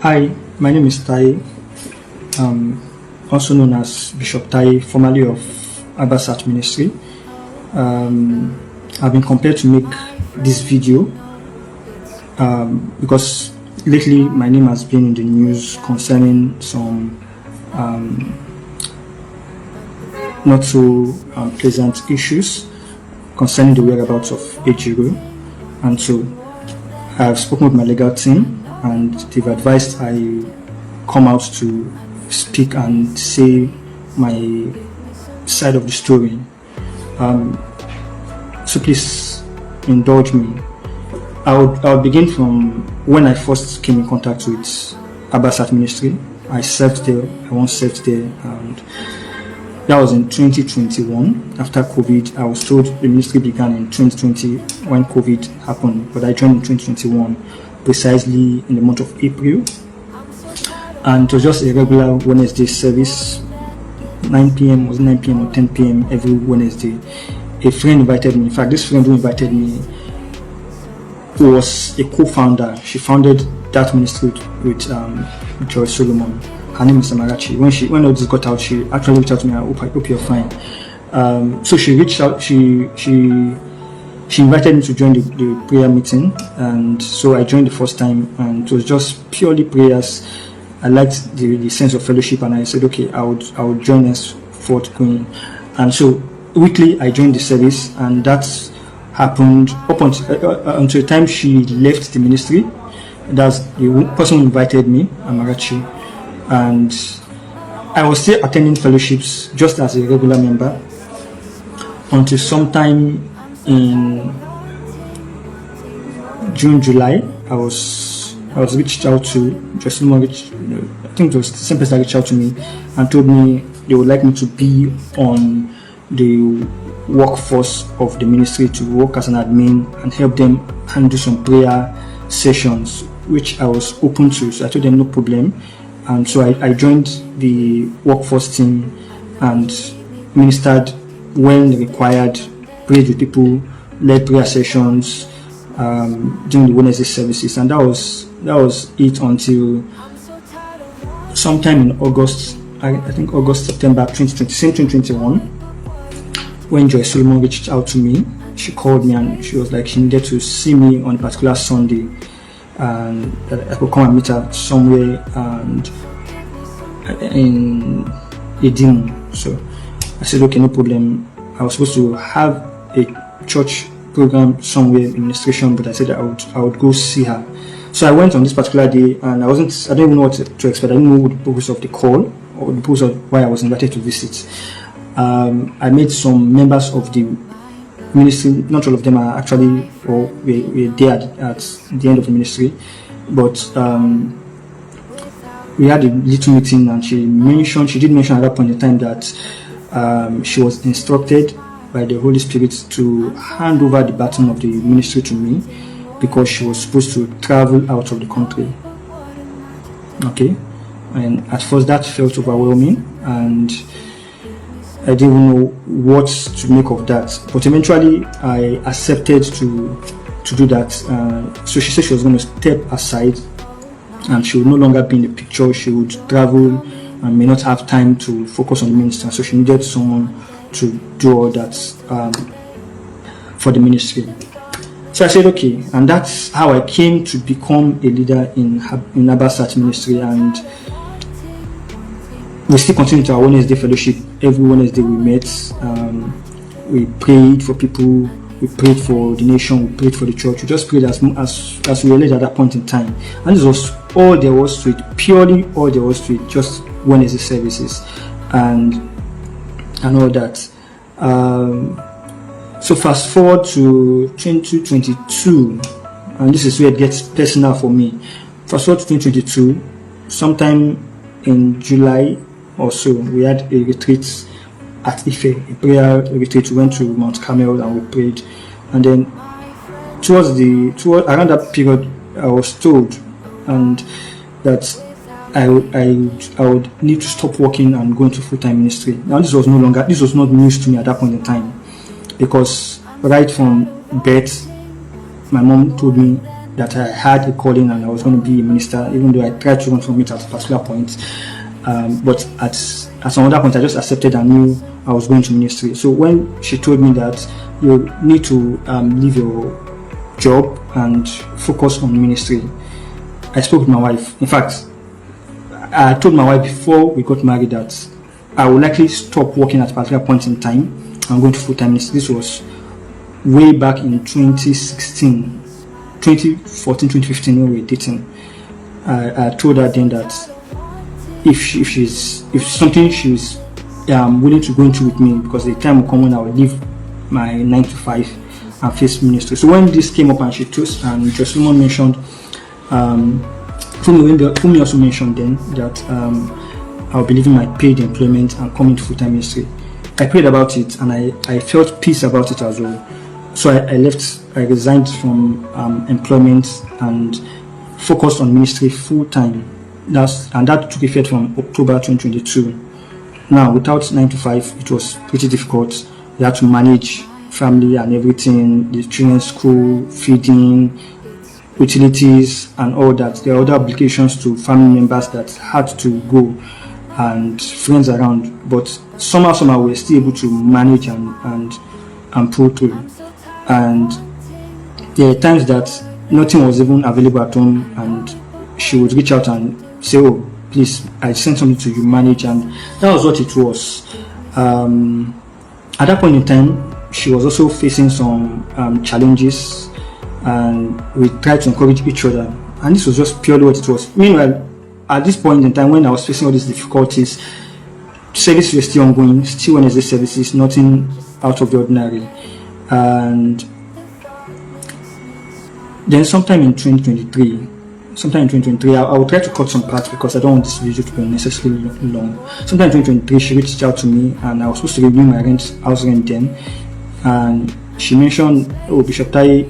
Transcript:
Hi, my name is Taiye, also known as Bishop Taiye, formerly of Abasat Ministry. I've been compelled to make this video because lately my name has been in the news concerning some not so pleasant issues concerning the whereabouts of Ejiro, and so I've spoken with my legal team and they've advised I come out to speak and say my side of the story. So please indulge me. I'll begin from when I first came in contact with Abasat Ministry. I served there, I once served there, and that was in 2021 after COVID. I was told the ministry began in 2020 when COVID happened, but I joined in 2021. Precisely in the month of April, and it was just a regular Wednesday service, 9 p.m. was 9 p.m. or 10 p.m. every Wednesday. A friend invited me. In fact, this friend who invited me was a co-founder. She founded that ministry with Joy Solomon. Her name is Amarachi. When all this got out, she actually reached out to me. I hope you're fine. So she reached out. She invited me to join the prayer meeting, and so I joined the first time, and it was just purely prayers. I liked the sense of fellowship, and I said, okay, I would join us forthcoming. And so weekly I joined the service, and that happened up until the time she left the ministry. That's the person who invited me, Amarachi, and I was still attending fellowships just as a regular member until sometime in June, July. I was reached out to just I think it was the same person that reached out to me and told me they would like me to be on the workforce of the ministry, to work as an admin and help them handle some prayer sessions, which I was open to. So I told them no problem, and so I joined the workforce team and ministered when required, prayed with people, led prayer sessions during the Wednesday services, and that was it until sometime in August. I think September 2021, when Joy Solomon reached out to me. She called me and she was like she needed to see me on a particular Sunday, and that I could come and meet her somewhere and in Edin. So I said, okay, no problem. I was supposed to have a church program somewhere in administration, but I said I would go see her. So I went on this particular day, and I didn't even know what to expect. I didn't know the purpose of the call or the purpose of why I was invited to visit. I met some members of the ministry. Not all of them are actually, or were there at the end of the ministry, but we had a little meeting, and she did mention at that point in time that she was instructed by the Holy Spirit to hand over the baton of the ministry to me because she was supposed to travel out of the country. Okay, and at first that felt overwhelming, and I didn't even know what to make of that. But eventually I accepted to do that. So she said she was going to step aside, and she would no longer be in the picture. She would travel and may not have time to focus on the ministry, so she needed someone to do all that for the ministry. So I said okay, and that's how I came to become a leader in Abasat Ministry, and we still continue to our Wednesday fellowship. Every Wednesday we met, we prayed for people, we prayed for the nation, we prayed for the church. We just prayed as we were led at that point in time, and this was all there was to it, purely all there was to it, just Wednesday services and all that. So fast forward to 2022, and this is where it gets personal for me. Fast forward to 2022, sometime in July or so, we had a retreat at Ife, a prayer retreat. We went to Mount Carmel and we prayed, and then around that period, I was told and that I would need to stop working and go into full-time ministry. Now this was not news to me at that point in time, because right from birth my mom told me that I had a calling and I was going to be a minister, even though I tried to run from it at a particular point. But at some other point, I just accepted and knew I was going to ministry. So when she told me that you need to leave your job and focus on ministry, I spoke with my wife. In fact, I told my wife before we got married that I would likely stop working at a particular point in time and going to full-time ministry. This was way back in 2016, 2014, 2015 when we were dating. I told her then that if something she's willing to go into with me, because the time will come when I will leave my 9 to 5 and face ministry. So when this came up and she chose, and Jocelyn mentioned, Fumi also mentioned then that I'll be leaving my paid employment and coming to full-time ministry. I prayed about it and I felt peace about it as well. So I resigned from employment and focused on ministry full-time. And that took effect from October 2022. Now, without 9 to 5, it was pretty difficult. You had to manage family and everything, the children's school, feeding, utilities, and all that. There are other obligations to family members that had to go and friends around. But somehow we were still able to manage and pull through. And there are times that nothing was even available at home, and she would reach out and say, "Oh, please, I sent something to you, manage." And that was what it was. At that point in time, she was also facing some challenges, and we tried to encourage each other. And this was just purely what it was. Meanwhile, at this point in time, when I was facing all these difficulties, services were still ongoing, still Wednesday services, nothing out of the ordinary. And then sometime in 2023, I will try to cut some parts because I don't want this video to be unnecessarily long. Sometime in 2023, she reached out to me, and I was supposed to renew my house rent then. And she mentioned, "Oh, Bishop Taiye,